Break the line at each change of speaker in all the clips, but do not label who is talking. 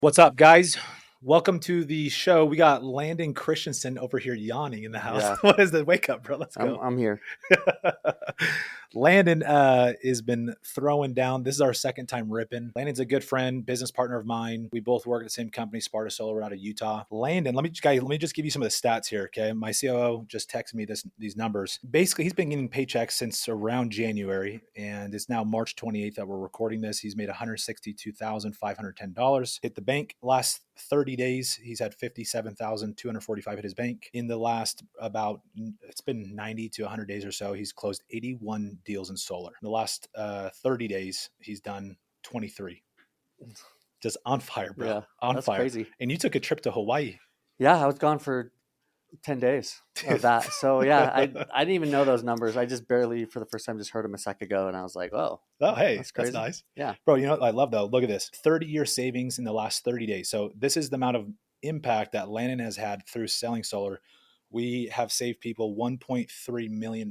What's up, guys? Welcome to the show. We got Landon Christensen over here yawning in the house.
Yeah,
What is the wake up, bro? Let's
I'm
go.
I'm here.
Landon has been throwing down. This is our second time ripping. Landon's a good friend, business partner of mine. We both work at the same company, Sparta Solar, out of Utah. Landon, let me just give you some of the stats here, okay? My COO just texted me these numbers. Basically, he's been getting paychecks since around January, and it's now March 28th that we're recording this. He's made $162,510. Hit the bank last 30 days. He's had 57,245 hit his bank. In the last it's been 90 to 100 days or so, he's closed 81 deals in solar. In the last 30 days, he's done 23. Just on fire, bro.
Yeah,
On
that's
fire.
crazy.
And you took a trip to Hawaii.
Yeah, I was gone for 10 days of that. So yeah, I didn't even know those numbers. I just barely, for the first time, just heard them a sec ago, and I was like, oh,
Oh, hey,
that's crazy.
that's nice.
Yeah,
Bro, you know what I love though? Look at this. 30-year savings in the last 30 days. So this is the amount of impact that Landon has had through selling solar. We have saved people $1.3 million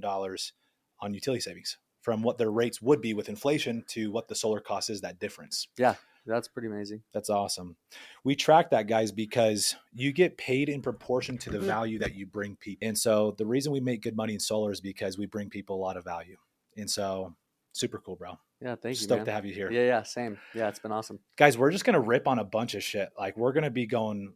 on utility savings from what their rates would be with inflation to what the solar cost is, that difference.
yeah, that's pretty amazing.
That's awesome. We track that, guys, because you get paid in proportion to the value that you bring people. And so the reason we make good money in solar is because we bring people a lot of value. And so super cool, bro.
Yeah, thank you,
Stoked
man.
to have you here.
Yeah, same. Yeah, it's been awesome.
Guys, we're just going to rip on a bunch of shit. Like, we're going to be going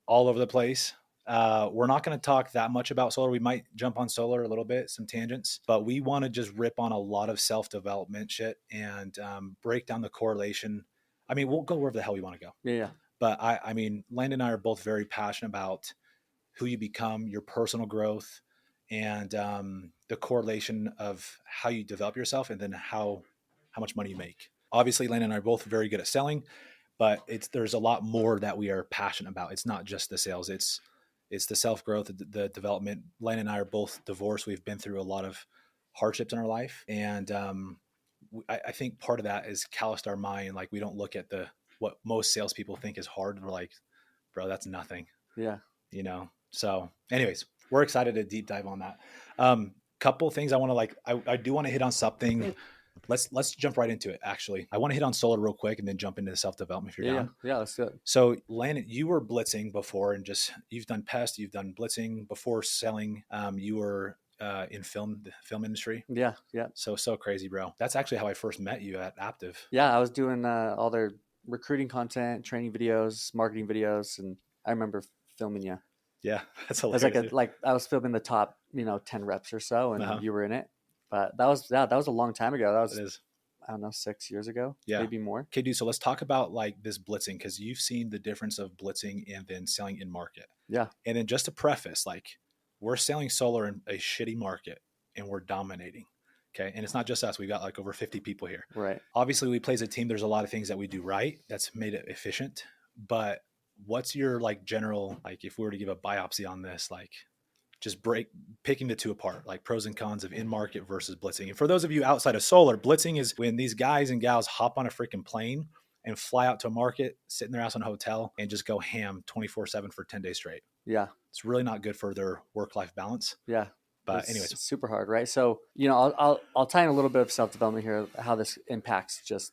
all over the place. We're not going to talk that much about solar. We might jump on solar a little bit, some tangents, but we want to just rip on a lot of self-development shit and break down the correlation. I mean, we'll go wherever the hell we want to go.
Yeah.
But I mean, Landon and I are both very passionate about who you become, your personal growth, and the correlation of how you develop yourself, and then how much money you make. Obviously, Landon and I are both very good at selling, but there's a lot more that we are passionate about. It's not just the sales; it's the self growth, the development. Landon and I are both divorced. We've been through a lot of hardships in our life, and I think part of that is calloused our mind. Like, we don't look at what most salespeople think is hard. We're like, bro, that's nothing.
Yeah.
So anyways, we're excited to deep dive on that. Couple things I want to I do want to hit on something. Let's jump right into it. Actually, I want to hit on solar real quick and then jump into the self-development if you're down.
Yeah, that's good.
So Landon, you were blitzing before, and you've done pest, you've done blitzing before selling. You were in the film industry.
Yeah.
So crazy, bro. That's actually how I first met you at Aptiv.
Yeah, I was doing all their recruiting content, training videos, marketing videos, and I remember filming you.
Yeah, that's
It was
hilarious.
like I was filming the top, 10 reps or so, and you were in it. But that was a long time ago. That was, I don't know, 6 years ago, maybe more.
Okay, dude. So let's talk about like this blitzing, because you've seen the difference of blitzing and then selling in market.
Yeah.
And then just to preface, like, we're selling solar in a shitty market and we're dominating. Okay. And it's not just us. We've got like over 50 people here.
Right.
Obviously, we play as a team. There's a lot of things that we do right that's made it efficient. But what's your like general, like, if we were to give a biopsy on this, like, just picking the two apart, like pros and cons of in-market versus blitzing. And for those of you outside of solar, blitzing is when these guys and gals hop on a freaking plane and fly out to a market, sit in their house in a hotel, and just go ham 24/7 for 10 days straight.
Yeah.
It's really not good for their work-life balance.
Yeah.
But anyways,
it's super hard, right? So, I'll tie in a little bit of self-development here, how this impacts just,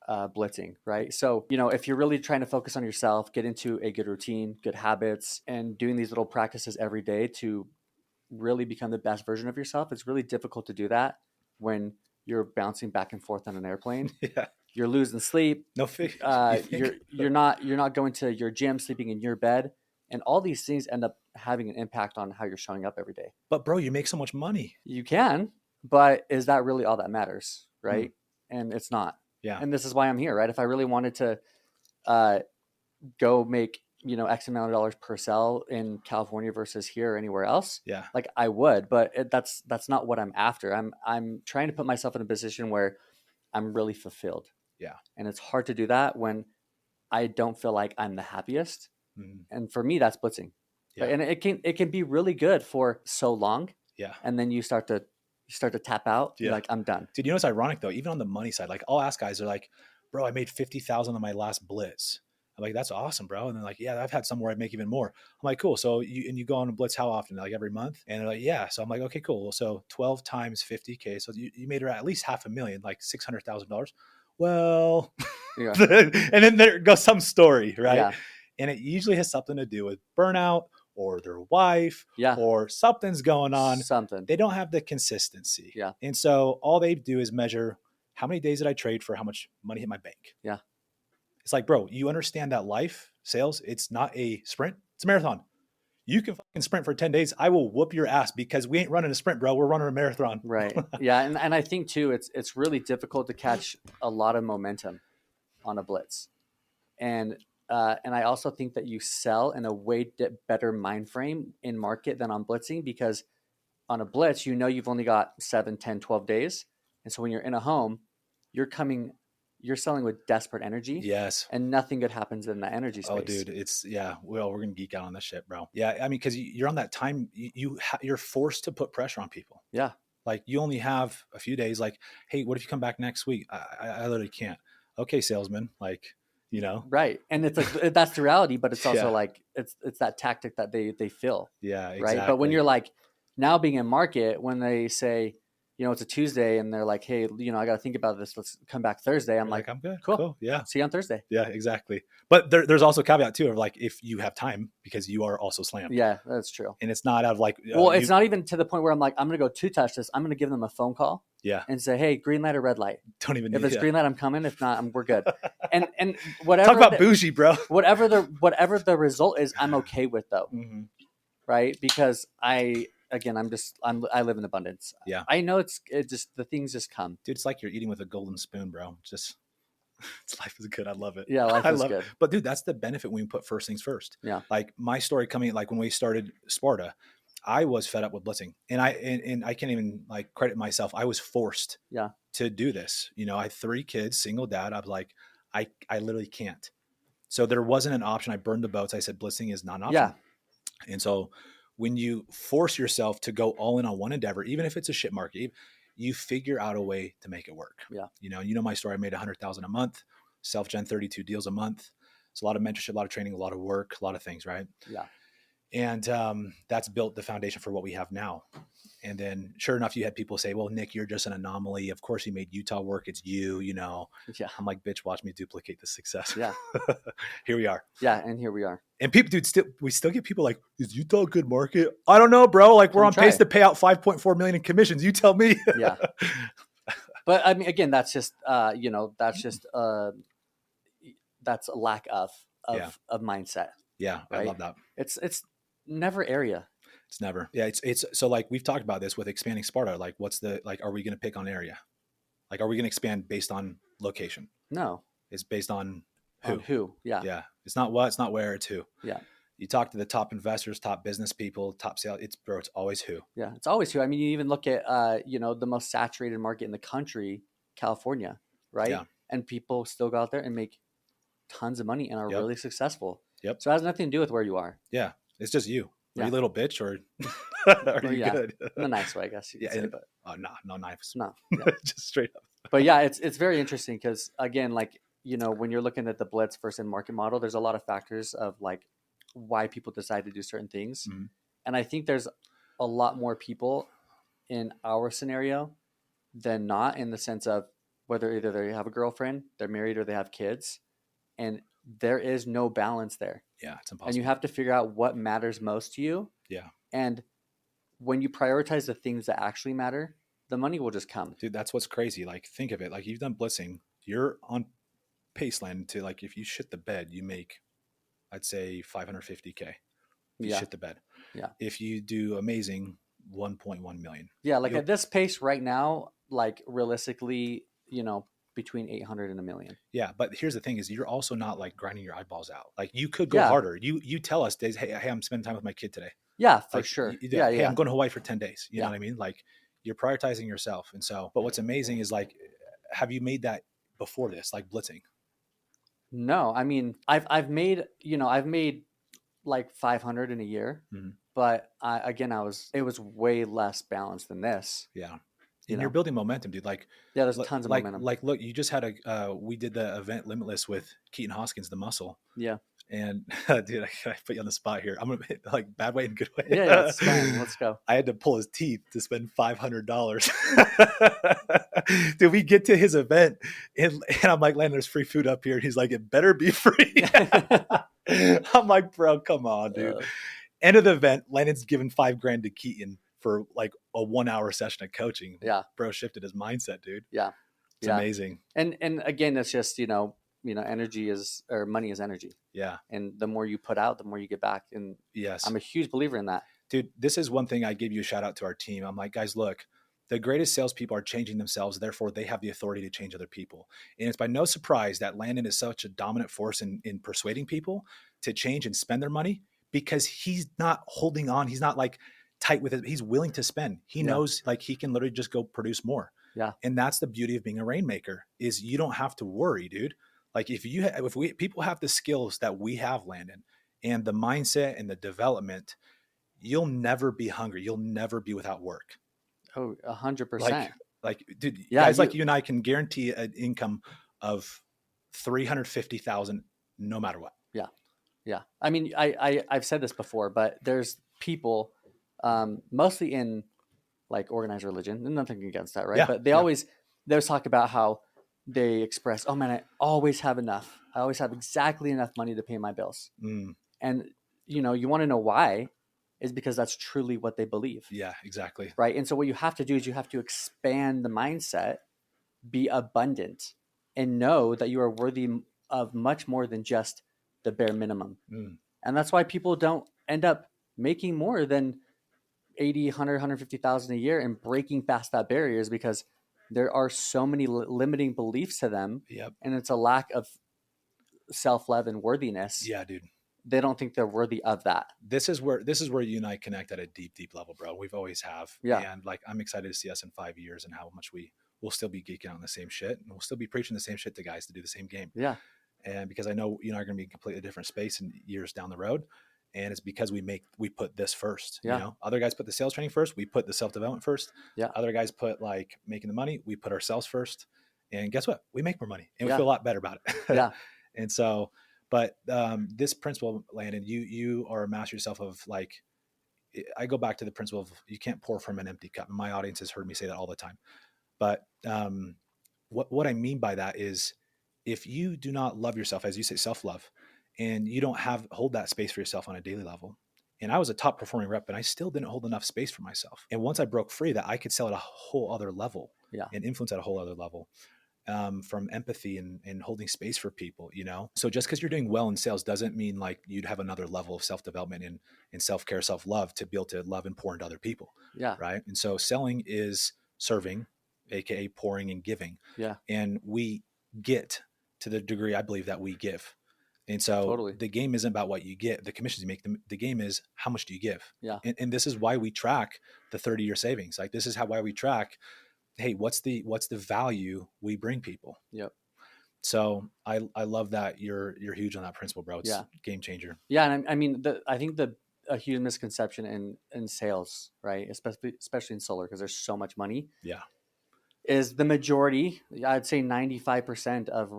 blitzing, right? So, if you're really trying to focus on yourself, get into a good routine, good habits, and doing these little practices every day to really become the best version of yourself, it's really difficult to do that when you're bouncing back and forth on an airplane.
Yeah.
You're losing sleep.
No fig.
You're not going to your gym, sleeping in your bed, and all these things end up having an impact on how you're showing up every day.
But bro, you make so much money.
You can, but is that really all that matters, right? And it's not.
Yeah.
And this is why I'm here, right? If I really wanted to go make, X amount of dollars per sell in California versus here or anywhere else,
Yeah.
like I would, but that's not what I'm after. I'm trying to put myself in a position where I'm really fulfilled.
Yeah.
And it's hard to do that when I don't feel like I'm the happiest.
Mm-hmm.
And for me, that's blitzing.
Yeah.
Right? And it can be really good for so long.
Yeah.
And then you start to tap out.
Yeah.
You're like, I'm done.
Dude, it's ironic though, even on the money side, like, I'll ask guys, they're like, bro, I made 50,000 on my last blitz. I'm like, that's awesome, bro. And they're like, yeah, I've had some where I make even more. I'm like, cool. So you go on a blitz how often? Like every month? And they're like, yeah. So I'm like, okay, cool. So 12 times 50K. So you made at least $500,000, like $600,000. well,
Yeah.
and then there goes some story, right?
Yeah.
And it usually has something to do with burnout or their wife
Yeah.
or something's going on.
Something.
They don't have the consistency.
Yeah.
And so all they do is measure how many days did I trade for how much money hit my bank.
Yeah.
It's like, bro, you understand that life, sales, it's not a sprint, it's a marathon. You can fucking sprint for 10 days. I will whoop your ass because we ain't running a sprint, bro. We're running a marathon.
Right. Yeah. And I think too, it's really difficult to catch a lot of momentum on a blitz. And I also think that you sell in a way better mind frame in market than on blitzing, because on a blitz, you've only got 7, 10, 12 days. And so when you're in a home, you're selling with desperate energy.
Yes.
And nothing good happens in that energy space.
Oh, dude, well, we're going to geek out on this shit, bro. Yeah. I mean, because you're on that time, you're forced to put pressure on people.
Yeah.
Like you only have a few days. Like, hey, what if you come back next week? I literally can't. Okay, salesman. Like,
right. And it's like that's the reality, but it's also
Yeah.
like it's that tactic that they feel.
Yeah, exactly.
Right. But when you're like now being in market, when they say, it's a Tuesday and they're like, hey, I got to think about this. Let's come back Thursday. I'm like,
I'm good.
Cool.
Yeah.
See you on Thursday.
Yeah, exactly. But there's also a caveat too of like, if you have time because you are also slammed.
Yeah, that's true.
And it's not out of like,
well, it's not even to the point where I'm like, I'm going to go 2-touch this. I'm going to give them a phone call.
Yeah.
And say, hey, green light or red light.
Don't even
if it's green light, I'm coming. If not, we're good. And whatever.
Talk about bougie, bro.
whatever the result is, I'm okay with though.
Mm-hmm.
Right? Because I live in abundance.
Yeah.
I know it just the things just come.
Dude, it's like you're eating with a golden spoon, bro. Life is good. I love it.
Yeah, life is good.
But dude, that's the benefit when we put first things first.
Yeah.
Like my story coming, like when we started Sparta, I was fed up with blitzing, and I can't even like credit myself. I was forced to do this. I had 3 kids, single dad. I was like, I literally can't. So there wasn't an option. I burned the boats. I said, blitzing is not an option.
Yeah.
And so when you force yourself to go all in on one endeavor, even if it's a shit market, you figure out a way to make it work.
Yeah.
My story. I made $100,000 a month, self-gen 32 deals a month. It's a lot of mentorship, a lot of training, a lot of work, a lot of things. Right.
Yeah.
And that's built the foundation for what we have now. And then sure enough, you had people say, well, Nick, you're just an anomaly. Of course you made Utah work. It's you.
Yeah.
I'm like, bitch, watch me duplicate the success.
Yeah.
Here we are.
Yeah. And here we are.
And people, dude, we still get people like, is Utah a good market? I don't know, bro. Like we're on pace to pay out $5.4 million in commissions. You tell me.
Yeah. But I mean, again, that's just, that's a lack of mindset.
Yeah.
Right?
I love that.
It's never area.
It's never. Yeah. It's so like we've talked about this with expanding Sparta. Like are we going to pick on area? Like, are we going to expand based on location?
No.
It's based on who?
Who? Yeah.
Yeah. It's not what, it's not where, it's who.
Yeah.
You talk to the top investors, top business people, top sales. It's always who.
Yeah. It's always who. I mean, you even look at, the most saturated market in the country, California, right?
Yeah.
And people still go out there and make tons of money and are really successful.
Yep.
So it has nothing to do with where you are.
Yeah. It's just you. Are you a little bitch or are you good?
In a nice way, I guess you could say, but
no knives.
No. Yeah.
Just straight up.
But yeah, it's very interesting because again, like, when you're looking at the blitz versus market model, there's a lot of factors of like why people decide to do certain things.
Mm-hmm.
And I think there's a lot more people in our scenario than not, in the sense of whether either they have a girlfriend, they're married, or they have kids, and there is no balance there.
Yeah, it's impossible.
And you have to figure out what matters most to you.
Yeah.
And when you prioritize the things that actually matter, the money will just come.
Dude, that's what's crazy. Like, think of it. Like, you've done blitzing. You're on pace land to, like, if you shit the bed, you make, I'd say, $550K. If you shit the bed.
Yeah.
If you do amazing, 1.1 million.
Yeah. Like at this pace right now, like realistically, between 800 and $1 million.
Yeah. But here's the thing is you're also not like grinding your eyeballs out. Like you could go harder. You tell us days, hey, I'm spending time with my kid today.
Yeah, for
like,
sure.
Hey, I'm going to Hawaii for 10 days. You know what I mean? Like you're prioritizing yourself. And so, but what's amazing is like, have you made that before this, like blitzing?
No, I mean, I've made like 500 in a year, but it was way less balanced than this.
Yeah. And you're building momentum, dude. Like,
there's tons of momentum.
Like, look, you just had we did the event Limitless with Keaton Hoskins, the muscle.
Yeah.
And dude, I put you on the spot here. I'm gonna like bad way and good way.
Yeah, it's fine. Let's go.
I had to pull his teeth to spend $500. Did we get to his event and I'm like, Landon, there's free food up here. And he's like, it better be free. I'm like, bro, come on, dude. End of the event, Landon's given $5,000 to Keaton for like a 1 hour session of coaching.
Yeah.
Bro shifted his mindset, dude.
Yeah.
It's amazing.
And again, it's just, energy is, or money is energy.
Yeah.
And the more you put out, the more you get back. And
yes,
I'm a huge believer in that.
Dude, this is one thing I give you a shout out to our team. I'm like, guys, look, the greatest salespeople are changing themselves. Therefore, they have the authority to change other people. And it's by no surprise that Landon is such a dominant force in persuading people to change and spend their money, because he's not holding on. He's not like tight with it. He's willing to spend. He knows like he can literally just go produce more.
Yeah.
And that's the beauty of being a rainmaker, is you don't have to worry, dude. Like if people have the skills that we have, Landon, and the mindset and the development, you'll never be hungry. You'll never be without work.
Oh, 100%.
Like, dude, guys like you and I can guarantee an income of 350,000 no matter what.
Yeah. Yeah. I mean, I've said this before, but there's people, mostly in like organized religion, and nothing against that, right? But they always talk about how they express, oh man, I always have enough. I always have exactly enough money to pay my bills. And you want to know why? Is because that's truly what they believe.
Yeah, exactly.
Right. And so what you have to do is you have to expand the mindset, be abundant, and know that you are worthy of much more than just the bare minimum. And that's why people don't end up making more than 80, 100, 150,000 a year and breaking past that barrier, is because there are so many limiting beliefs to them.
Yep.
And it's a lack of self-love and worthiness.
Yeah, dude.
They don't think they're worthy of that.
This is where you and I connect at a deep, deep level, bro. We've always have.
Yeah.
And like, I'm excited to see us in 5 years and how much we'll still be geeking out on the same shit, and we'll still be preaching the same shit to guys to do the same game.
Yeah.
And because I know you and I are going to be in a completely different space in years down the road. And it's because we put this first.
Yeah.
Other guys put the sales training first. We put the self-development first.
Yeah.
Other guys put like making the money. We put ourselves first. And guess what? We make more money and we feel a lot better about it.
Yeah.
And so, but this principle, Landon, you are a master yourself of like, I go back to the principle of you can't pour from an empty cup. And my audience has heard me say that all the time. But what I mean by that is, if you do not love yourself, as you say, self-love, and you don't hold that space for yourself on a daily level. And I was a top performing rep, and I still didn't hold enough space for myself. And once I broke free, that I could sell at a whole other level and influence at a whole other level, from empathy and holding space for people, So just because you're doing well in sales doesn't mean like you'd have another level of self-development and self-care, self-love to be able to love and pour into other people.
Yeah.
Right. And so selling is serving, AKA pouring and giving. Yeah. And we get to the degree I believe that we give. And so the game isn't about what you get, the commissions you make. The game is how much do you give?
Yeah.
And this is why we track the 30-year savings. Like this is why we track, hey, what's the value we bring people?
Yep.
So I love that you're huge on that principle, bro. It's game changer.
Yeah. And I mean, I think a huge misconception in sales, right? Especially in solar, because there's so much money.
Yeah.
Is the majority, I'd say 95% of,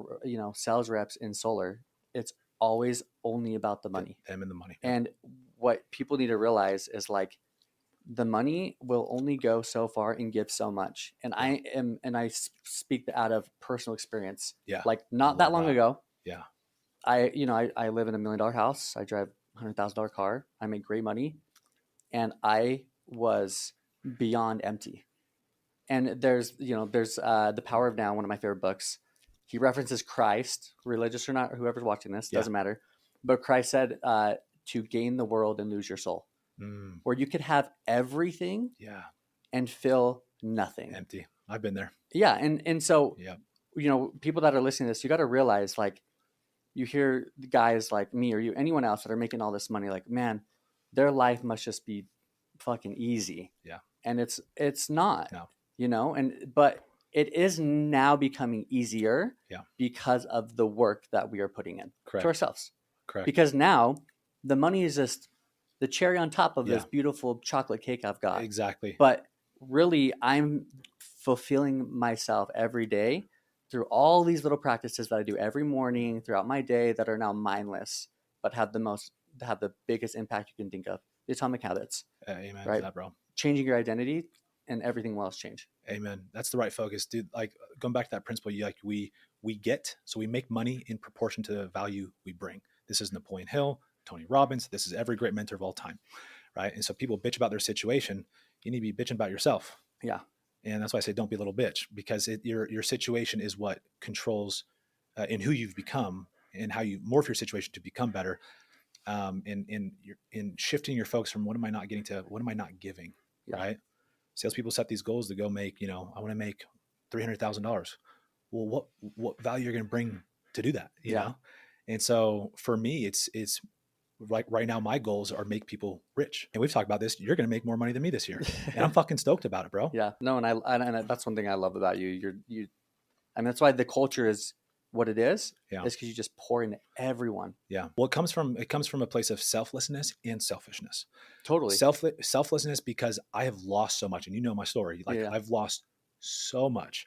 sales reps in solar, it's always only about the money.
Them and the money.
And what people need to realize is like the money will only go so far and give so much. And I speak out of personal experience.
Yeah.
Like not that long ago.
Yeah.
I live in $1 million house. I drive $100,000 car. I make great money. And I was beyond empty. And there's The Power of Now, one of my favorite books. He references Christ, religious or not, or whoever's watching this, doesn't matter. But Christ said to gain the world and lose your soul. Where you could have everything and feel nothing.
Empty. I've been there.
Yeah. And so, people that are listening to this, you got to realize, like, you hear guys like me or anyone else that are making all this money, like, man, their life must just be fucking easy.
Yeah.
And it's not.
No.
But it is now becoming easier because of the work that we are putting in to ourselves.
Correct.
Because now the money is just the cherry on top of this beautiful chocolate cake I've got.
Exactly.
But really, I'm fulfilling myself every day through all these little practices that I do every morning throughout my day that are now mindless. but have the biggest impact you can think of. The Atomic Habits.
Amen
right?
to that, bro.
Changing your identity, and everything will else change.
Amen. That's the right focus, dude. Like going back to that principle, we make money in proportion to the value we bring. This is Napoleon Hill, Tony Robbins. This is every great mentor of all time, right? And so people bitch about their situation. You need to be bitching about yourself.
Yeah.
And that's why I say don't be a little bitch, because your situation is what controls in who you've become and how you morph your situation to become better. In shifting your focus from what am I not getting to what am I not giving, right? Salespeople set these goals to go make, I want to make $300,000. Well, what value you're going to bring to do that, you know? And so for me, it's like right now, my goals are make people rich. And we've talked about this. You're going to make more money than me this year. And I'm fucking stoked about it, bro.
Yeah. No. And that's one thing I love about you. I mean, that's why the culture is what it is.
Yeah.
It's because you just pour into everyone.
Yeah. Well, it comes from a place of selflessness and selfishness.
Totally.
Selflessness, because I have lost so much, and you know my story. Like I've lost so much.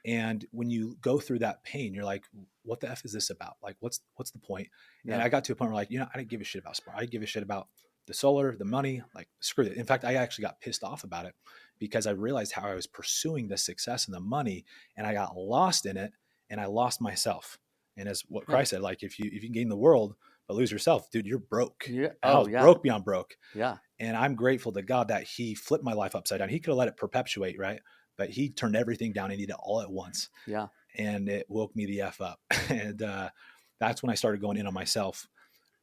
And when you go through that pain, you're like, what the F is this about? Like, what's the point? Yeah. And I got to a point where like, I didn't give a shit about sport. I give a shit about the solar, the money, like screw it. In fact, I actually got pissed off about it because I realized how I was pursuing the success and the money, and I got lost in it, and I lost myself. And as what Christ said, like if you can gain the world but lose yourself, dude, you're broke. Yeah. I was broke beyond broke.
Yeah.
And I'm grateful to God that he flipped my life upside down. He could have let it perpetuate, right? But he turned everything down and did it all at once.
Yeah.
And it woke me the F up. And that's when I started going in on myself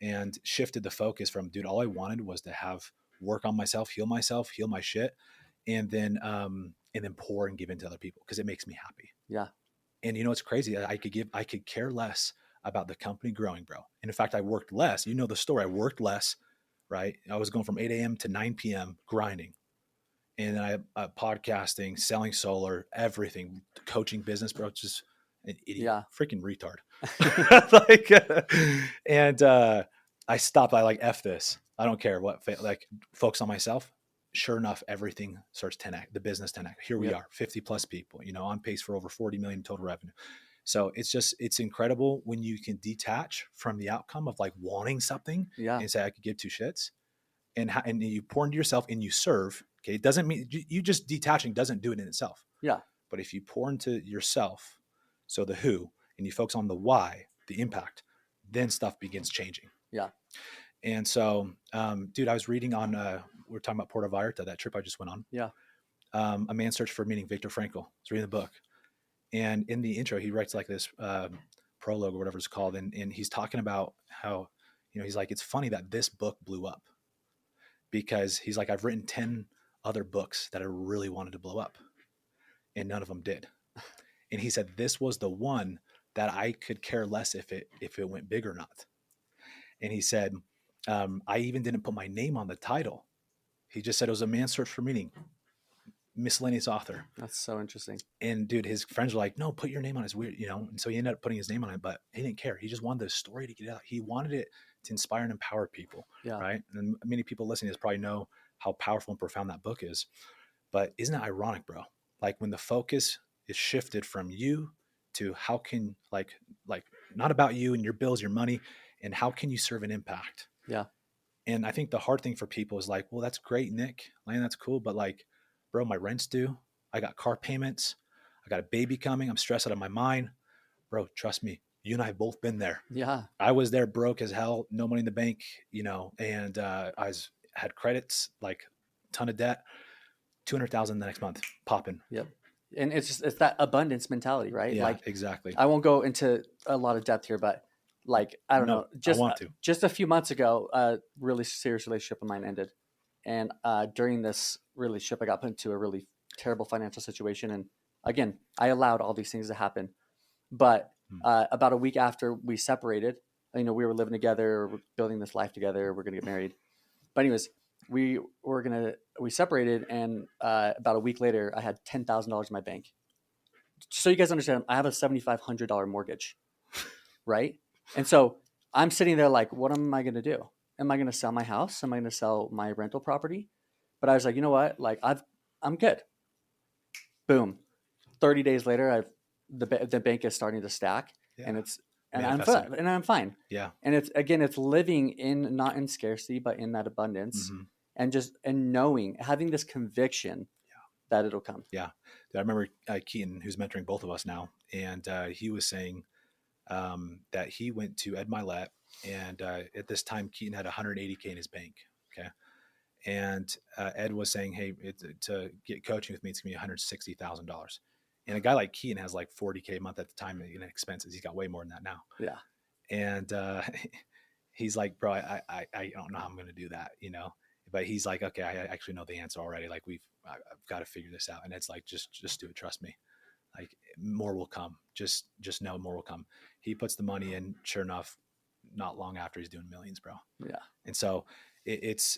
and shifted the focus from, dude, all I wanted was to have work on myself, heal my shit, and then pour and give into other people because it makes me happy.
Yeah.
And it's crazy. I could care less about the company growing, bro. And in fact, I worked less. You know the story. I worked less, right? I was going from 8 a.m. to 9 p.m. grinding. And then I podcasting, selling solar, everything, coaching business, bro. Just an idiot, freaking retard. I stopped. I like, F this. I don't care what, like focus on myself. Sure enough, everything starts 10x, the business 10x. Here we are, 50 plus people, on pace for over 40 million total revenue. So it's incredible when you can detach from the outcome of like wanting something and say, I could give two shits, and you pour into yourself and you serve. Okay. It doesn't mean you just detaching doesn't do it in itself.
Yeah.
But if you pour into yourself, so the who, and you focus on the why, the impact, then stuff begins changing.
Yeah.
And so, dude, I was reading on, we're talking about Puerto Vallarta, that trip I just went on.
Yeah.
A Man's Search for Meaning, Viktor Frankl. I was reading the book. And in the intro, he writes like this prologue or whatever it's called. And he's talking about how, he's like, it's funny that this book blew up, because he's like, I've written 10 other books that I really wanted to blow up, and none of them did. And he said, this was the one that I could care less if it went big or not. And he said, I even didn't put my name on the title. He just said it was A Man's Search for Meaning, miscellaneous author.
That's so interesting.
And dude, his friends were like, no, put your name on it. It's weird, And so he ended up putting his name on it, but he didn't care. He just wanted the story to get out. He wanted it to inspire and empower people. Yeah. Right. And many people listening to this probably know how powerful and profound that book is. But isn't it ironic, bro? Like when the focus is shifted from you to how can like not about you and your bills, your money, and how can you serve an impact?
Yeah.
And I think the hard thing for people is like, well, that's great, Nick, Landon, that's cool. But like, bro, my rent's due. I got car payments. I got a baby coming. I'm stressed out of my mind. Bro, trust me. You and I have both been there.
Yeah.
I was there broke as hell, no money in the bank, and had credits, like ton of debt, 200,000 the next month popping.
Yep. And it's that abundance mentality, right?
Yeah,
like
exactly.
I won't go into a lot of depth here, but like, I don't know, just a few months ago, a really serious relationship of mine ended. And during this relationship, I got put into a really terrible financial situation. And again, I allowed all these things to happen. But about a week after we separated, we were living together, we're building this life together, we're going to get married. But anyways, we separated, and about a week later, I had $10,000 in my bank. So you guys understand, I have a $7,500 mortgage, right? And so I'm sitting there like, what am I going to do? Am I going to sell my house? Am I going to sell my rental property? But I was like, you know what? Like I'm good. Boom. 30 days later, the bank is starting to stack, and and
Manifesting.
I'm fine.
Yeah.
And it's living in, not in scarcity, but in that abundance, and knowing, having this conviction that it'll come.
Yeah. I remember Keaton, who's mentoring both of us now, and he was saying that he went to Ed Milet, and at this time, Keaton had 180K in his bank. Okay. And Ed was saying, hey, to get coaching with me, it's going to be $160,000. And a guy like Keaton has like 40K a month at the time in expenses. He's got way more than that now.
Yeah.
And he's like, bro, I don't know how I'm going to do that, but he's like, okay, I actually know the answer already. Like I've got to figure this out. And it's like, just do it. Trust me. Like more will come. Just know more will come. He puts the money in, sure enough, not long after he's doing millions, bro.
Yeah.
And so it's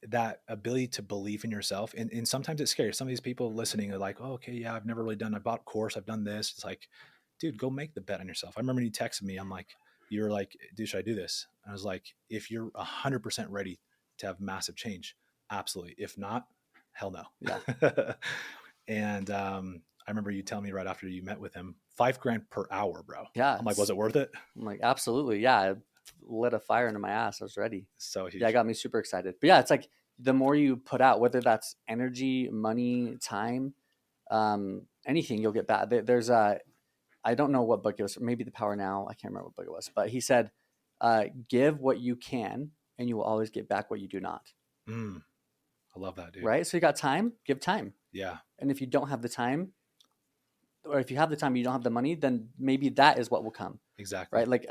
that ability to believe in yourself. And sometimes it's scary. Some of these people listening are like, oh, okay, yeah, I've never really done, I bought a course, I've done this. It's like, dude, go make the bet on yourself. I remember when you texted me, I'm like, you're like, dude, should I do this? And I was like, if you're 100% ready to have massive change, absolutely. If not, hell no.
Yeah.
And I remember you telling me right after you met with him, $5,000 per hour, bro.
Yeah.
I'm like, was it worth it?
I'm like, absolutely. Yeah. It lit a fire into my ass. I was ready.
So huge.
Yeah. It got me super excited. But yeah, it's like the more you put out, whether that's energy, money, time, anything, you'll get back. There's I don't know what book it was, maybe The Power Now. I can't remember what book it was, but he said, give what you can and you will always get back what you do not.
I love that, dude.
Right? So you got time, give time.
Yeah.
And if you don't have the time, or if you have the time, you don't have the money, then maybe that is what will come.
Exactly.
Right? Like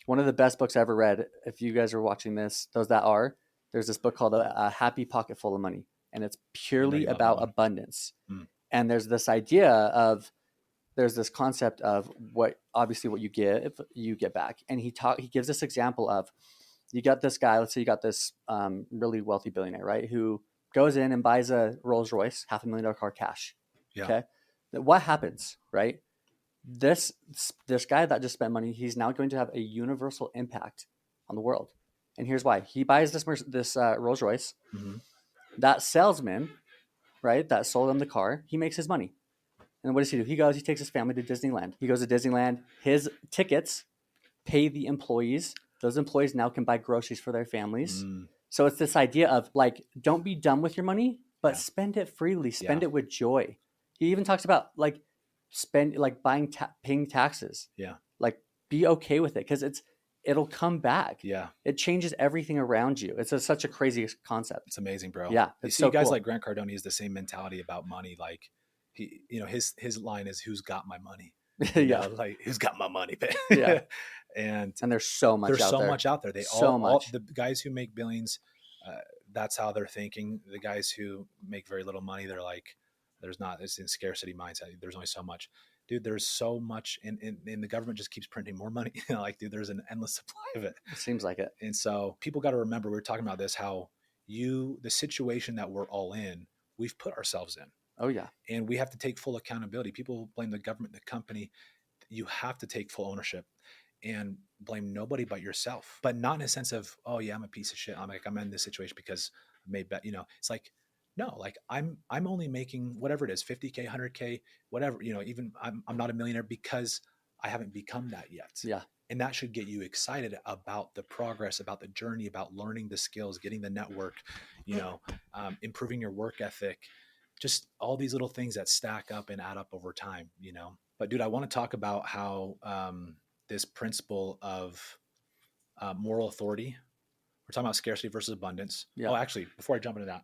one of the best books I ever read, if you guys are watching this, there's this book called A Happy Pocket Full of Money. And it's purely about abundance. And there's this idea of, there's this concept of what you give, you get back. And he gives this example of, you got this guy, let's say you got this really wealthy billionaire, right? Who goes in and buys a Rolls Royce, $500,000 car cash.
Yeah.
Okay. What happens, right? This guy that just spent money, he's now going to have a universal impact on the world. And here's why. He buys this Rolls Royce. That salesman, right, that sold him the car, he makes his money. And what does he do? He takes his family to Disneyland. He goes to Disneyland. His tickets pay the employees. Those employees now can buy groceries for their families. So it's this idea of like, don't be dumb with your money, but spend it freely. Spend it with joy. He even talks about like paying taxes. Yeah. Like be okay with it because it'll come back. Yeah. It changes everything around you. It's such a crazy concept.
It's amazing, bro.
Yeah.
You see guys like Grant Cardone, he has the same mentality about money. Like his line is, who's got my money? Like who's got my money? Yeah. And
there's so much
out there. All the guys who make billions, that's how they're thinking. The guys who make very little money, they're like, it's in scarcity mindset. There's only so much. Dude, there's so much, and the government just keeps printing more money. Like, dude, there's an endless supply of it.
It seems like it.
And so people got to remember, we were talking about this, how the situation that we're all in, we've put ourselves in.
Oh yeah. And
we have to take full accountability. People blame the government, the company. You have to take full ownership and blame nobody but yourself, but not in a sense of, oh yeah, I'm a piece of shit. I'm in this situation because I made bet, it's like, no, like I'm only making whatever it is, 50K, 100K, whatever, even I'm not a millionaire because I haven't become that yet.
Yeah.
And that should get you excited about the progress, about the journey, about learning the skills, getting the network, improving your work ethic, just all these little things that stack up and add up over time, But dude, I want to talk about how this principle of moral authority, we're talking about scarcity versus abundance. Yeah. Oh, actually, before I jump into that,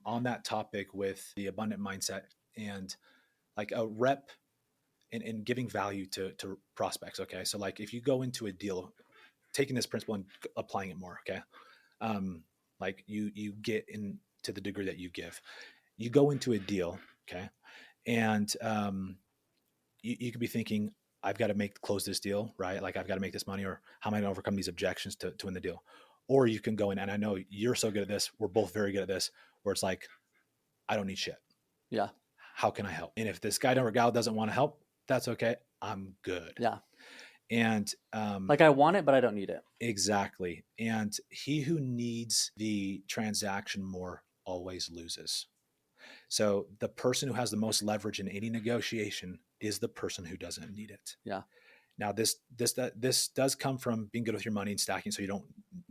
on that topic with the abundant mindset and like a rep and giving value to prospects. Okay. So like if you go into a deal, taking this principle and applying it more, okay. Like you get into the degree that you give, you go into a deal. Okay. And you could be thinking, I've got to close this deal, right? Like I've got to make this money, or how am I going to overcome these objections to win the deal? Or you can go in, and I know you're so good at this. We're both very good at this, where it's like, I don't need shit.
Yeah.
How can I help? And if this guy or gal doesn't want to help, that's okay. I'm good.
Yeah.
And
like I want it, but I don't need it.
Exactly. And he who needs the transaction more always loses. So the person who has the most leverage in any negotiation is the person who doesn't need it.
Yeah.
Now, this does come from being good with your money and stacking, so you don't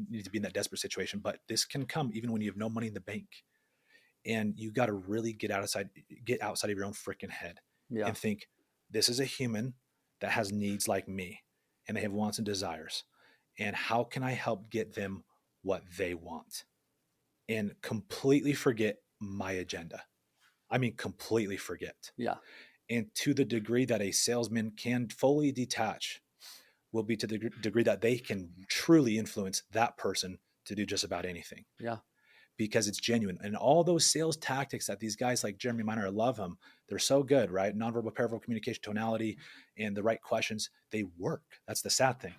need to be in that desperate situation. But this can come even when you have no money in the bank, and you got to really get outside of your own freaking head
Yeah.
and think, this is a human that has needs like me, and they have wants and desires, and how can I help get them what they want, and completely forget my agenda. I mean, completely forget.
Yeah.
And to the degree that a salesman can fully detach will be to the degree that they can truly influence that person to do just about anything.
Yeah.
Because it's genuine. And all those sales tactics that these guys like Jeremy Miner, I love them. They're so good, right? Nonverbal, paraverbal communication, tonality, and the right questions, they work. That's the sad thing.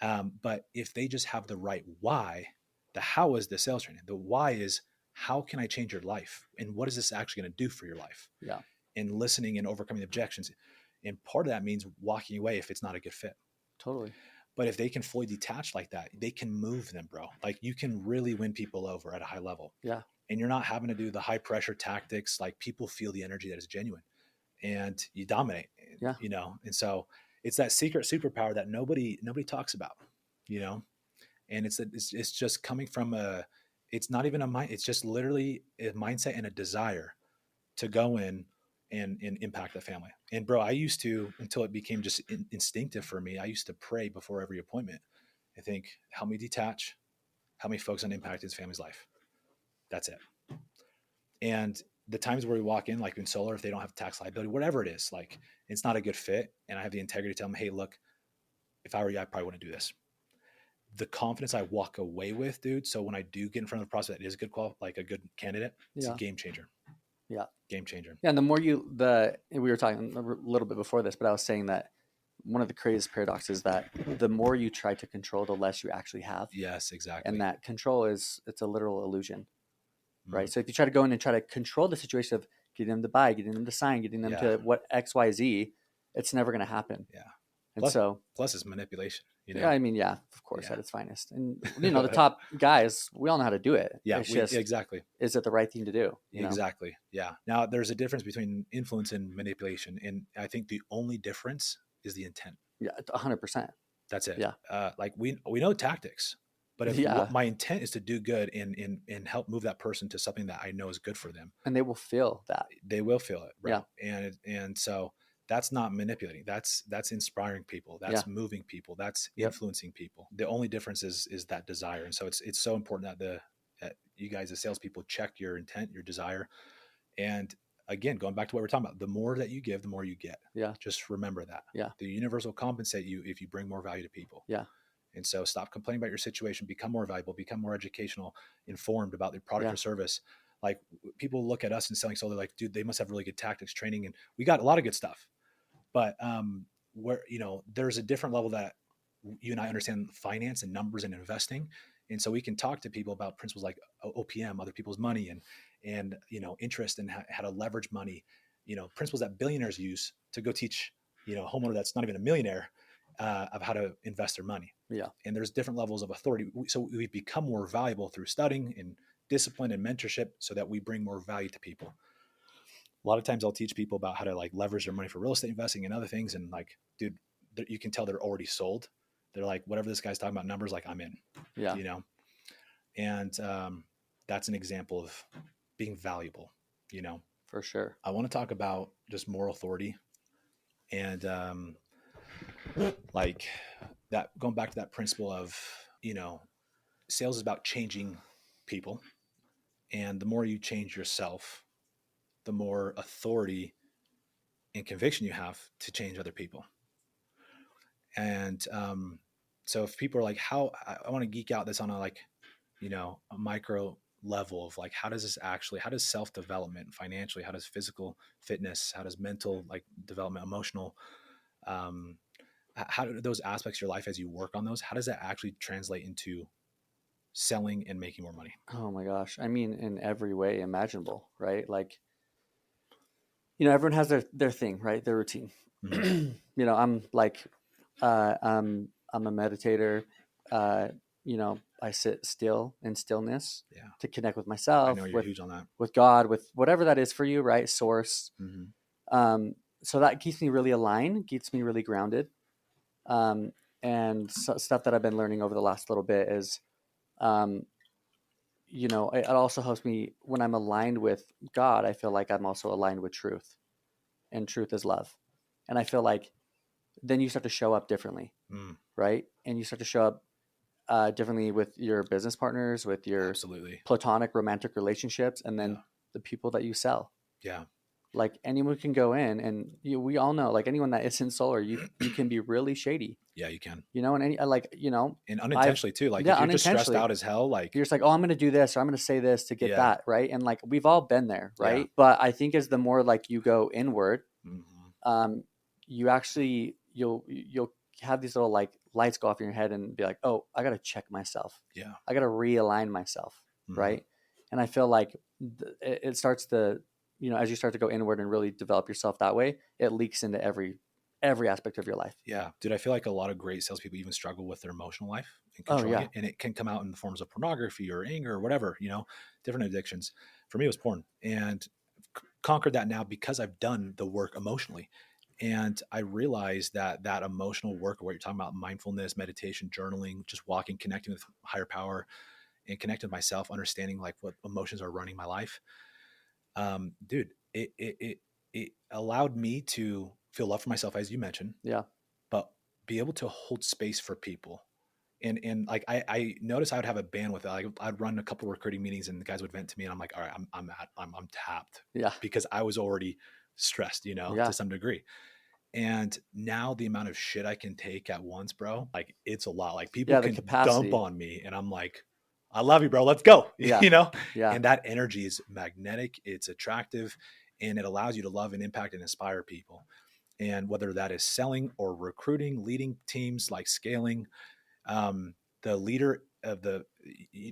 But if they just have the right why, the how is the sales training. The why is, how can I change your life? And what is this actually going to do for your life?
Yeah.
And listening and overcoming the objections. And part of that means walking away if it's not a good fit.
Totally.
But if they can fully detach like that, they can move them, bro. Like, you can really win people over at a high level.
Yeah.
And you're not having to do the high pressure tactics. Like, people feel the energy that is genuine, and you dominate,
Yeah.
you know? And so it's that secret superpower that nobody talks about, you know? And it's just coming from it's not even a mind. It's just literally a mindset and a desire to go in and impact the family. And bro, I used to, until it became just instinctive for me, I used to pray before every appointment. I think, help me detach, help me focus on impact his family's life. That's it. And the times where we walk in, like in solar, if they don't have tax liability, whatever it is, like, it's not a good fit, and I have the integrity to tell them, hey, look, if I were you, I probably wouldn't do this. The confidence I walk away with, dude. So when I do get in front of the prospect that is a good like a good candidate, it's a game changer.
Yeah.
Game changer.
Yeah. And the more we were talking a little bit before this, but I was saying that one of the craziest paradoxes is that the more you try to control, the less you actually have.
Yes, exactly.
And that control it's a literal illusion, right? So if you try to go in and try to control the situation of getting them to buy, getting them to sign, getting them to what X, Y, Z, it's never going to happen.
Yeah.
And
plus it's manipulation. You know?
Yeah, I mean, yeah, of course, at its finest. And the top guys, we all know how to do it.
Yeah,
it's just,
exactly.
Is it the right thing to do?
Exactly. Yeah. Now, there's a difference between influence and manipulation, and I think the only difference is the intent.
Yeah, 100%.
That's it.
Yeah.
Like we know tactics, but if my intent is to do good and help move that person to something that I know is good for them,
and they will feel that.
They will feel it, bro.
Yeah.
And so that's not manipulating. That's inspiring people. That's moving people. That's influencing people. The only difference is that desire. And so it's so important that you guys as salespeople check your intent, your desire. And again, going back to what we're talking about, the more that you give, the more you get.
Yeah.
Just remember that.
Yeah.
The universe will compensate you if you bring more value to people.
Yeah.
And so stop complaining about your situation, become more valuable, become more educational, informed about the product or service. Like, people look at us and selling solar, like, dude, they must have really good tactics, training. And we got a lot of good stuff, but where, there's a different level that you and I understand finance and numbers and investing. And so we can talk to people about principles like OPM, other people's money, and interest, and how to leverage money, principles that billionaires use to go teach, a homeowner that's not even a millionaire, of how to invest their money.
Yeah.
And there's different levels of authority. So we become more valuable through studying and discipline and mentorship, so that we bring more value to people. A lot of times I'll teach people about how to like leverage their money for real estate investing and other things. And like, dude, you can tell they're already sold. They're like, whatever this guy's talking about numbers, like, I'm in.
Yeah.
And that's an example of being valuable,
For sure.
I want to talk about just moral authority, and like that, going back to that principle of, sales is about changing people. And the more you change yourself, the more authority and conviction you have to change other people. And so if people are like, how, I want to geek out this on a a micro level of like, how does self-development financially, how does physical fitness, how does mental development, emotional, how do those aspects of your life, as you work on those, how does that actually translate into selling and making more money?
Oh my gosh. I mean, in every way imaginable, right? Like, everyone has their thing, right? Their routine. Mm-hmm. I'm like, I'm a meditator. I sit still in stillness to connect with myself.
I know you're huge on that.
With God, with whatever that is for you, right? Source.
Mm-hmm.
So that keeps me really aligned, keeps me really grounded. And stuff that I've been learning over the last little bit is, um, it also helps me when I'm aligned with God. I feel like I'm also aligned with truth, and truth is love. And I feel like then you start to show up differently,
Mm,
right? And you start to show up differently with your business partners, with your
absolutely.
platonic romantic relationships, and then
Yeah.
the people that you sell.
Yeah.
Like anyone can go in, and we all know, like anyone that is in solar, you can be really shady,
Yeah, you can.
and any like
And
I've
unintentionally too. Like
yeah,
if you're just stressed
unintentionally
out as hell, like,
you're just like, oh, I'm going to do this or I'm going to say this to get
yeah.
that, right? And like we've all been there,
Yeah.
right? But I think as the more like you go inward,
Hmm.
you actually you'll have these little like lights go off in your head and be like, oh, I got to check myself.
Yeah.
I got to realign myself,
Hmm.
right? And I feel like it starts to, as you start to go inward and really develop yourself that way, it leaks into every aspect of your life.
Yeah. Dude, I feel like a lot of great salespeople even struggle with their emotional life and
Oh
controlling
yeah,
it. And it can come out in the forms of pornography or anger or whatever, different addictions. For me, it was porn. And conquered that now because I've done the work emotionally. And I realized that emotional work, what you're talking about, mindfulness, meditation, journaling, just walking, connecting with higher power and connecting with myself, understanding like what emotions are running my life. Dude, it allowed me to feel love for myself, as you mentioned,
yeah,
but be able to hold space for people. And like I noticed I would have a bandwidth. Like I'd run a couple of recruiting meetings and the guys would vent to me and I'm like, all right, I'm tapped
yeah,
because I was already stressed,
yeah.
to some degree. And now the amount of shit I can take at once, bro, like it's a lot. Like people
Yeah, the
can dump
capacity.
on me and I'm like, I love you, bro. Let's go.
Yeah, yeah,
And that energy is magnetic, it's attractive, and it allows you to love and impact and inspire people. And whether that is selling or recruiting, leading teams, like scaling, the leader of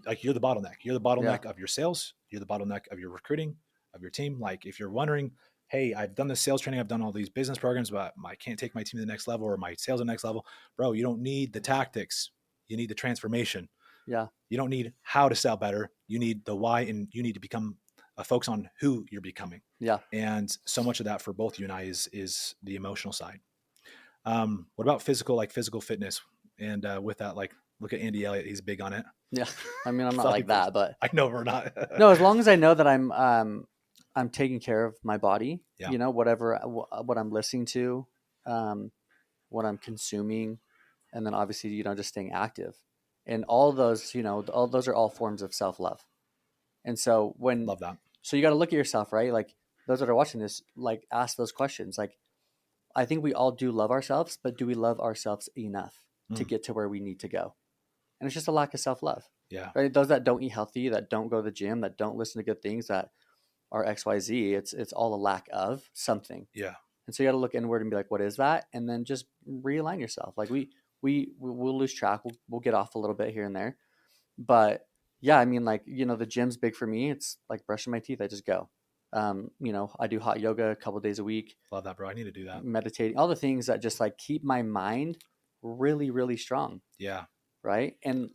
like you're the bottleneck. You're the
yeah,
bottleneck of your sales. You're the bottleneck of your recruiting, of your team. Like if you're wondering, hey, I've done the sales training, I've done all these business programs, but I can't take my team to the next level or my sales to the next level. Bro, you don't need the tactics. You need the transformation.
yeah,
You don't need how to sell better. You need the why, and you need to become a focus on who you're becoming.
yeah.
And so much of that for both you and I is the emotional side. What about physical fitness? And with that, like, look at Andy Elliott; he's big on it.
Yeah. I mean, I'm not like
Like,
that, but
I know we're not.
no, as long as I know that I'm taking care of my body,
Yeah.
whatever what I'm listening to, um, what I'm consuming, and then obviously, just staying active. And all those, all those are all forms of self-love. And so
Love that.
so you got to look at yourself, right? Like those that are watching this, like ask those questions. Like I think we all do love ourselves, but do we love ourselves enough to
Mm,
get to where we need to go? And it's just a lack of self-love,
yeah.
right? Those that don't eat healthy, that don't go to the gym, that don't listen to good things, that are XYZ, it's all a lack of something.
Yeah.
And so you got to look inward and be like, what is that? And then just realign yourself. Like we'll lose track. We'll get off a little bit here and there. But yeah, I mean, like, the gym's big for me. It's like brushing my teeth. I just go. I do hot yoga a couple days a week,
Love that, bro. I need to do that.
meditating, all the things that just like keep my mind really, really strong.
Yeah.
Right. And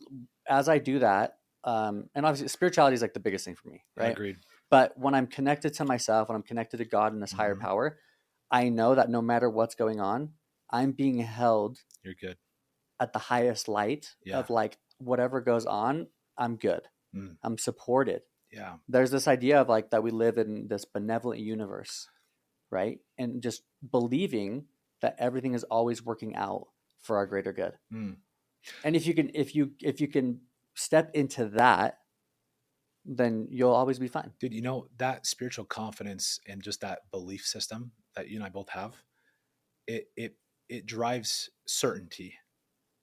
as I do that, and obviously spirituality is like the biggest thing for me.
Yeah.
Right.
Agreed.
But when I'm connected to myself, when I'm connected to God and this higher
Hmm.
power, I know that no matter what's going on, I'm being held
You're good.
at the highest light
Yeah.
of like whatever goes on, I'm good.
Mm,
I'm supported.
yeah.
There's this idea of like that we live in this benevolent universe, right? And just believing that everything is always working out for our greater good.
Mm.
And if you can step into that, then you'll always be fine.
Dude, that spiritual confidence and just that belief system that you and I both have, it drives certainty.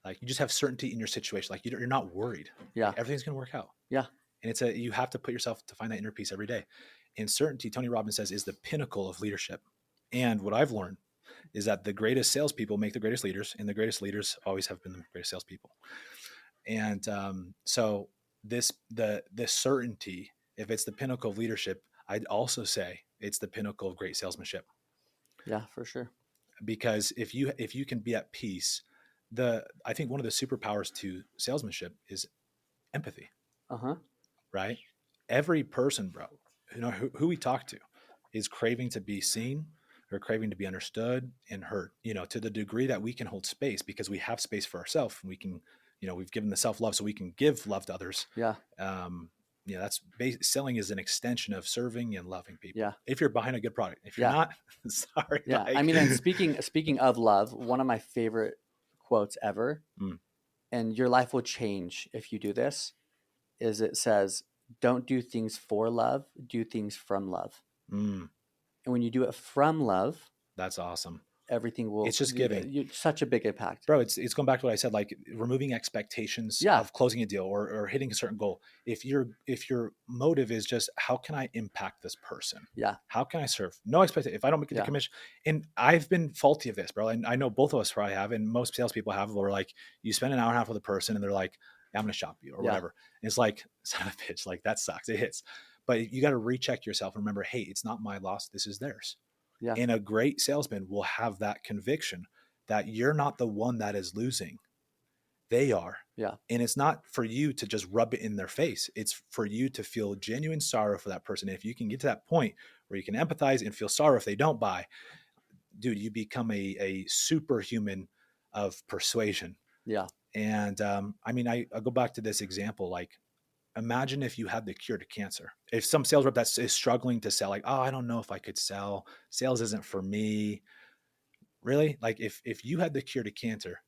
Like you just have certainty in your situation. Like you're not worried.
Yeah.
Like everything's going to work out.
Yeah.
And you have to put yourself to find that inner peace every day. And certainty, Tony Robbins says, is the pinnacle of leadership. And what I've learned is that the greatest salespeople make the greatest leaders, and the greatest leaders always have been the greatest salespeople. And so this certainty, if it's the pinnacle of leadership, I'd also say it's the pinnacle of great salesmanship.
Yeah, for sure.
Because if you can be at peace, I think one of the superpowers to salesmanship is empathy.
Uh-huh.
Right? Every person, bro, who we talk to is craving to be seen, We're craving to be understood and heard, to the degree that we can hold space because we have space for ourselves. We can, we've given the self-love so we can give love to others.
Yeah.
That's selling is an extension of serving and loving people.
Yeah.
If you're behind a good product, if you're not, sorry.
Yeah. I mean, and speaking of love, one of my favorite quotes ever, and your life will change if you do this, is it says, don't do things for love, do things from love. And when you do it from love,
that's awesome.
Everything will,
it's just giving
such a big impact,
bro. It's going back to what I said, like removing expectations of closing a deal or hitting a certain goal. If your motive is just, how can I impact this person? How can I serve? No expectation. If I don't make the commission, and I've been faulty of this, bro. And I know both of us probably have, and most salespeople have, where like you spend an hour and a half with a person and they're like, I'm going to shop you or whatever. And it's like, son of a bitch, like that sucks. It hits, but you got to recheck yourself and remember, hey, it's not my loss. This is theirs. And a great salesman will have that conviction that you're not the one that is losing. They are. And it's not for you to just rub it in their face. It's for you to feel genuine sorrow for that person. And if you can get to that point where you can empathize and feel sorrow if they don't buy, dude, you become a superhuman of persuasion. And I mean, I go back to this example, like, imagine if you had the cure to cancer. If some sales rep that is struggling to sell, like, oh, I don't know if I could sell. Sales isn't for me. Really? Like if you had the cure to cancer,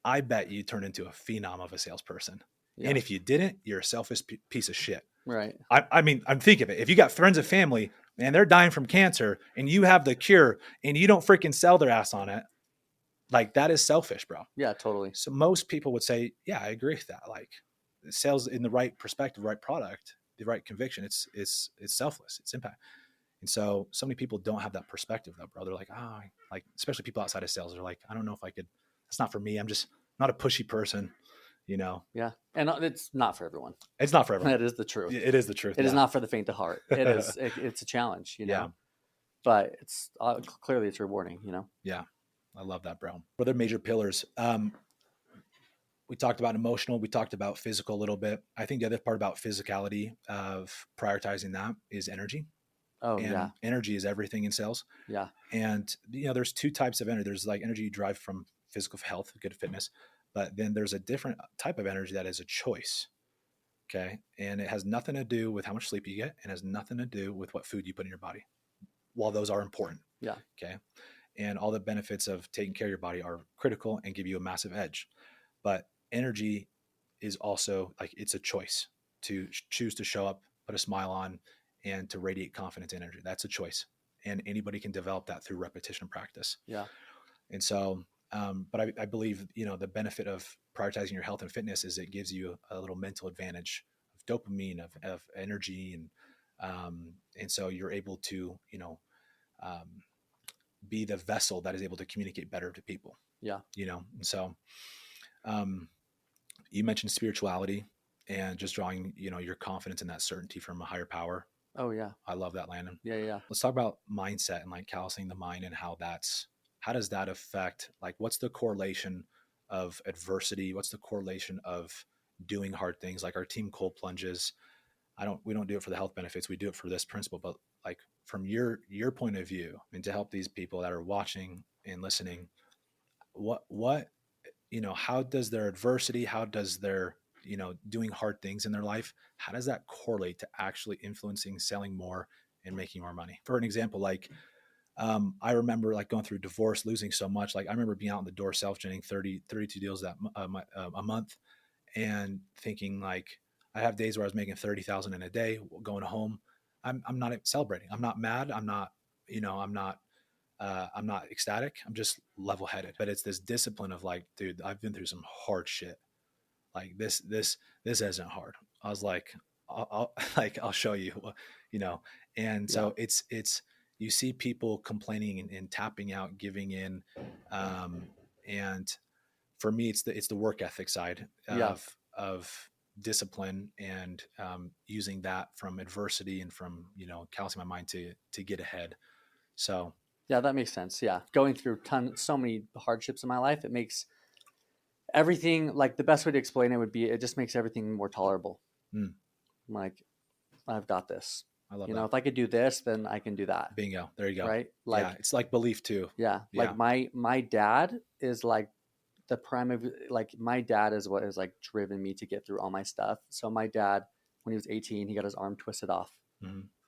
I bet you turn into a phenom of a salesperson. And if you didn't, you're a selfish piece of shit.
Right.
I mean, I'm thinking of it. If you got friends and family and they're dying from cancer and you have the cure and you don't freaking sell their ass on it, like that is selfish, bro.
Yeah, totally.
So most people would say, yeah, I agree with that. Like, sales in the right perspective, right product, the right conviction, it's selfless, it's impact. And so many people don't have that perspective though, bro. They're like, like, especially people outside of sales, they're like, I don't know if I could, it's not for me. I'm just not a pushy person, Yeah.
And it's not for everyone.
It's not for everyone.
That is the truth.
It is the truth.
It is not for the faint of heart. It is, it's a challenge, but it's clearly it's rewarding,
Yeah. I love that, bro. What are major pillars? We talked about emotional. We talked about physical a little bit. I think the other part about physicality of prioritizing that is energy. Energy is everything in sales. And there's two types of energy. There's like energy you drive from physical health, good fitness, but then there's a different type of energy that is a choice. Okay. And it has nothing to do with how much sleep you get, and has nothing to do with what food you put in your body. While those are important. Okay. And all the benefits of taking care of your body are critical and give you a massive edge. But energy is also like, it's a choice to choose to show up, put a smile on, and to radiate confidence and energy. That's a choice. And anybody can develop that through repetition and practice. And so, but I believe, the benefit of prioritizing your health and fitness is it gives you a little mental advantage of dopamine, of energy. And so you're able to, be the vessel that is able to communicate better to people. And so, you mentioned spirituality and just drawing, your confidence in that certainty from a higher power. I love that, Landon. Let's talk about mindset and like callousing the mind and how does that affect, like, what's the correlation of adversity? What's the correlation of doing hard things? Like our team cold plunges. We don't do it for the health benefits. We do it for this principle, but like from your point of view, and to help these people that are watching and listening, what, how does their adversity, how does their, doing hard things in their life, how does that correlate to actually influencing, selling more and making more money? For an example, like, I remember like going through divorce, losing so much. Like I remember being out in the door, self-generating 32 deals a month, and thinking like, I have days where I was making 30,000 in a day, going home. I'm not celebrating. I'm not mad. I'm not ecstatic. I'm just level headed. But it's this discipline of like, dude, I've been through some hard shit. Like this isn't hard. I was like, I'll show you, And so it's, you see people complaining and tapping out, giving in. And for me, it's the work ethic side of discipline and using that from adversity and from, callousing my mind to get ahead. So
that makes sense. Going through so many hardships in my life, it makes everything, like, the best way to explain it would be, it just makes everything more tolerable. Like, I've got this.
I love
You
that.
know, if I could do this, then I can do that.
Bingo. There you go.
Right? Like,
yeah. It's like belief too.
yeah.
Yeah.
Like my dad is like the prime of, like, my dad is what has like driven me to get through all my stuff. So my dad, when he was 18, he got his arm twisted off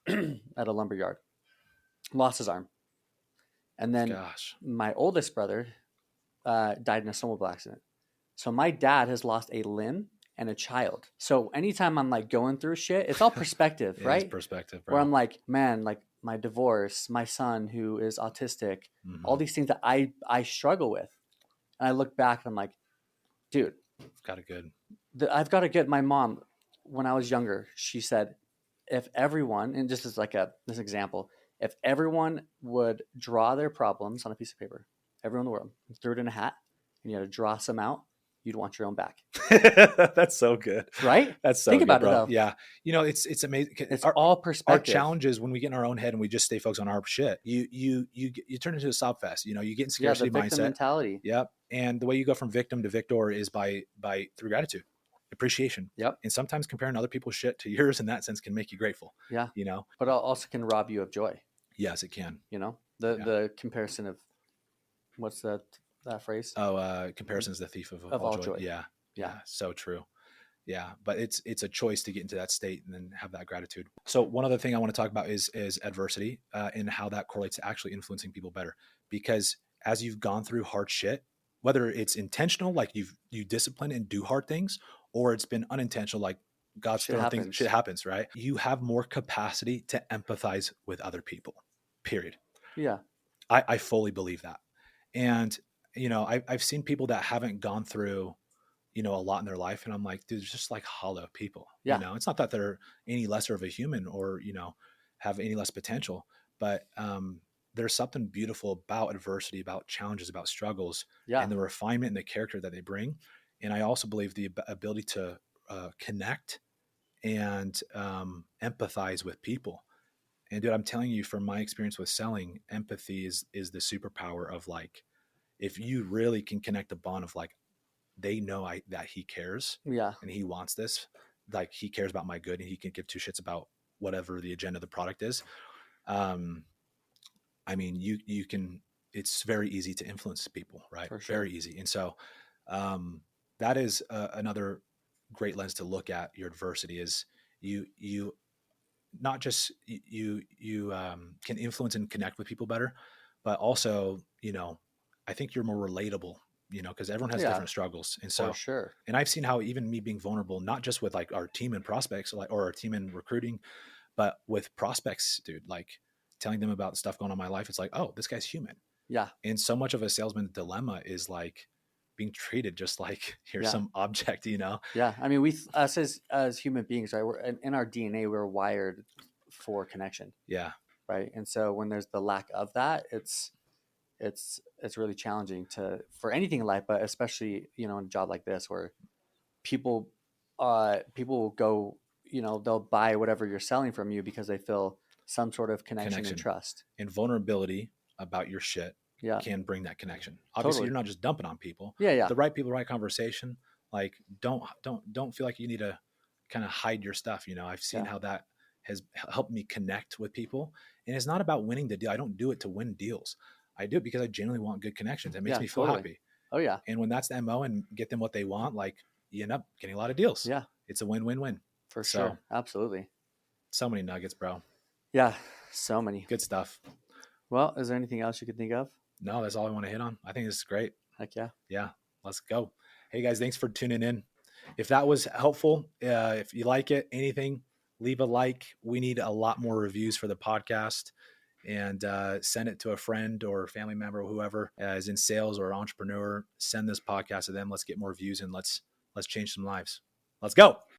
at a lumber yard, lost his arm. And then
Gosh.
my oldest brother died in a snowmobile accident. So my dad has lost a limb and a child. So anytime I'm like going through shit, it's all perspective,
It is
right?
perspective, bro.
Where I'm like, man, like my divorce, my son who is autistic, all these things that I struggle with. And I look back and I'm like, dude,
Got it good.
I've got to get my mom. When I was younger, she said, if everyone, and just as like this example, if everyone would draw their problems on a piece of paper, everyone in the world, threw it in a hat, and you had to draw some out, you'd want your own back.
That's so good.
Right?
That's so
Think
good,
about
bro.
it though.
Yeah. You know, it's amazing.
It's
Our,
all
our
perspective.
challenge is when we get in our own head and we just stay focused on our shit. You turn into a sob fest. You know, you get in
Yeah,
scarcity
the victim
mindset.
mentality.
Yep. And the way you go from victim to victor is by through gratitude, appreciation.
Yep.
And sometimes comparing other people's shit to yours in that sense can make you grateful.
Yeah.
You know,
But it also can rob you of joy.
yes, it can.
You know, the comparison of, what's that phrase?
Oh, comparison is the thief of all joy. Yeah. So true. Yeah. But it's a choice to get into that state and then have that gratitude. So one other thing I want to talk about is adversity and how that correlates to actually influencing people better. Because as you've gone through hard shit, whether it's intentional, like you discipline and do hard things, or it's been unintentional, like God's throwing things, shit happens, right? You have more capacity to empathize with other people, period.
Yeah.
I fully believe that. And, you know, I've seen people that haven't gone through, you know, a lot in their life. And I'm like, dude, they're just like hollow people.
Yeah.
You know, it's not that they're any lesser of a human or, you know, have any less potential, but there's something beautiful about adversity, about challenges, about struggles, and the refinement and the character that they bring. And I also believe the ability to connect and empathize with people. And dude, I'm telling you from my experience with selling, empathy is the superpower of, like, if you really can connect a bond of like, they know that he cares and he wants this, like he cares about my good and he can give two shits about whatever the agenda of the product is. I mean, you can, it's very easy to influence people, right?
For sure.
Very easy. And so that is another great lens to look at your adversity is you not just you can influence and connect with people better, but also, you know, I think you're more relatable, you know, because everyone has different struggles. And so,
for sure.
And I've seen how even me being vulnerable, not just with like our team and prospects, like, or our team in recruiting, but with prospects, dude, like telling them about the stuff going on in my life. It's like, oh, this guy's human.
Yeah.
And so much of a salesman's dilemma is like being treated just like here's some object, you know?
Yeah. I mean, us as human beings, right? We're in our DNA, we're wired for connection.
Yeah.
Right. And so when there's the lack of that, it's really challenging for anything in life, but especially, you know, in a job like this where people will go, you know, they'll buy whatever you're selling from you because they feel some sort of connection and trust.
And vulnerability about your shit can bring that connection. Obviously, you're not just dumping on people.
Yeah.
The right people, right conversation. Like, don't feel like you need to kind of hide your stuff. You know, I've seen how that has helped me connect with people. And it's not about winning the deal. I don't do it to win deals. I do it because I genuinely want good connections. It makes me feel happy.
Oh yeah.
And when that's the MO and get them what they want, like, you end up getting a lot of deals.
Yeah.
It's a win-win-win.
For sure. Absolutely.
So many nuggets, bro.
Yeah. So many.
Good stuff.
Well, is there anything else you could think of?
No, that's all I want to hit on. I think this is great.
Heck yeah.
Yeah. Let's go. Hey guys, thanks for tuning in. If that was helpful, if you like it, anything, leave a like. We need a lot more reviews for the podcast, and send it to a friend or family member or whoever is in sales or entrepreneur. Send this podcast to them. Let's get more views and let's change some lives. Let's go.